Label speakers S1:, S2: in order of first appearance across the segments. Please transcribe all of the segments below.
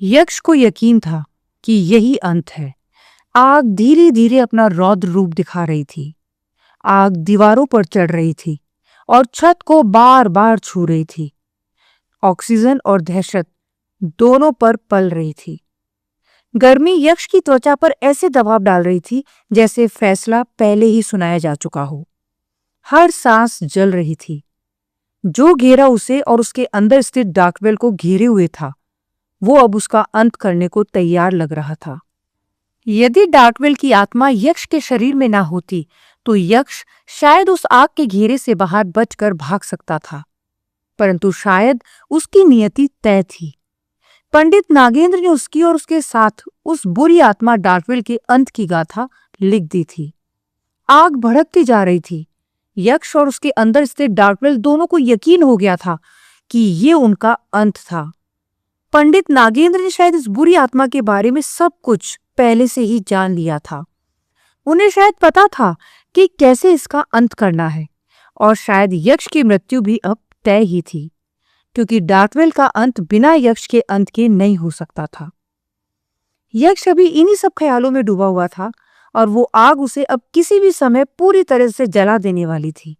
S1: यक्ष को यकीन था कि यही अंत है। आग धीरे धीरे अपना रौद्र रूप दिखा रही थी। आग दीवारों पर चढ़ रही थी और छत को बार बार छू रही थी। ऑक्सीजन और दहशत दोनों पर पल रही थी। गर्मी यक्ष की त्वचा पर ऐसे दबाव डाल रही थी जैसे फैसला पहले ही सुनाया जा चुका हो। हर सांस जल रही थी। जो घेरा उसे और उसके अंदर स्थित डार्कवेल को घेरे हुए था, वो अब उसका अंत करने को तैयार लग रहा था। यदि डार्कवेल की आत्मा यक्ष के शरीर में ना होती तो यक्ष शायद उस आग के घेरे से बाहर बचकर भाग सकता था, परंतु शायद उसकी नियति तय थी। पंडित नागेंद्र ने उसकी और उसके साथ उस बुरी आत्मा डार्कवेल के अंत की गाथा लिख दी थी। आग भड़कती जा रही थी। यक्ष और उसके अंदर स्थित डार्कवेल दोनों को यकीन हो गया था कि ये उनका अंत था। पंडित नागेंद्र ने शायद इस बुरी आत्मा के बारे में सब कुछ पहले से ही जान लिया था। उन्हें शायद पता था कि कैसे इसका अंत करना है, और शायद यक्ष की मृत्यु भी अब तय ही थी, क्योंकि डार्कवेल का अंत बिना यक्ष के अंत के नहीं हो सकता था। यक्ष अभी इन्हीं सब ख्यालों में डूबा हुआ था और वो आग उसे अब किसी भी समय पूरी तरह से जला देने वाली थी।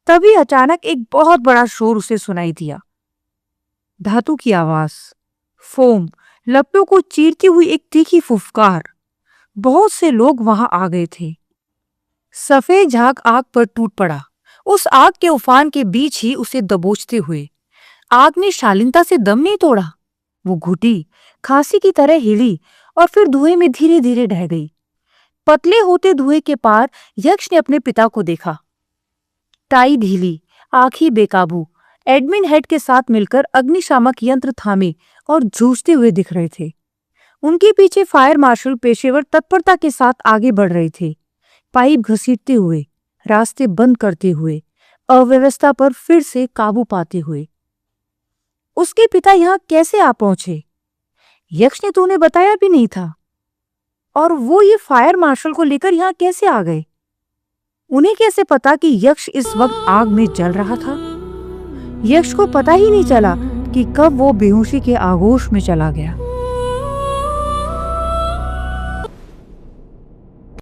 S1: तभी अचानक एक बहुत बड़ा शोर उसे सुनाई दिया। धातु की आवाज, फोम, लपटों को चीरती हुई एक तीखी फुफकार। बहुत से लोग वहां आ गए थे। सफेद झाग आग पर टूट पड़ा, उस आग के उफान के बीच ही उसे दबोचते हुए। आग ने शालीनता से दम नहीं तोड़ा। वो घुटी, खांसी की तरह हिली और फिर धुएं में धीरे धीरे ढह गई। पतले होते धुएं के पार यक्ष ने अपने पिता को देखा। टाई ढीली, आंखें बेकाबू, एडमिन हेड के साथ मिलकर अग्निशामक यंत्र थामे और जूझते हुए दिख रहे थे। उनके पीछे फायर मार्शल पेशेवर तत्परता के साथ आगे बढ़ रहे थे, पाइप घसीटते हुए, रास्ते बंद करते हुए, अव्यवस्था पर फिर से काबू पाते हुए। उसके पिता यहां कैसे आ पहुंचे? यक्ष ने तो उन्हें बताया भी नहीं था। और वो ये फायर मार्शल को लेकर यहां कैसे आ गए? उन्हें कैसे पता कि यक्ष इस वक्त आग में जल रहा था? यक्ष को पता ही नहीं चला कि कब वो बेहोशी के आगोश में चला गया।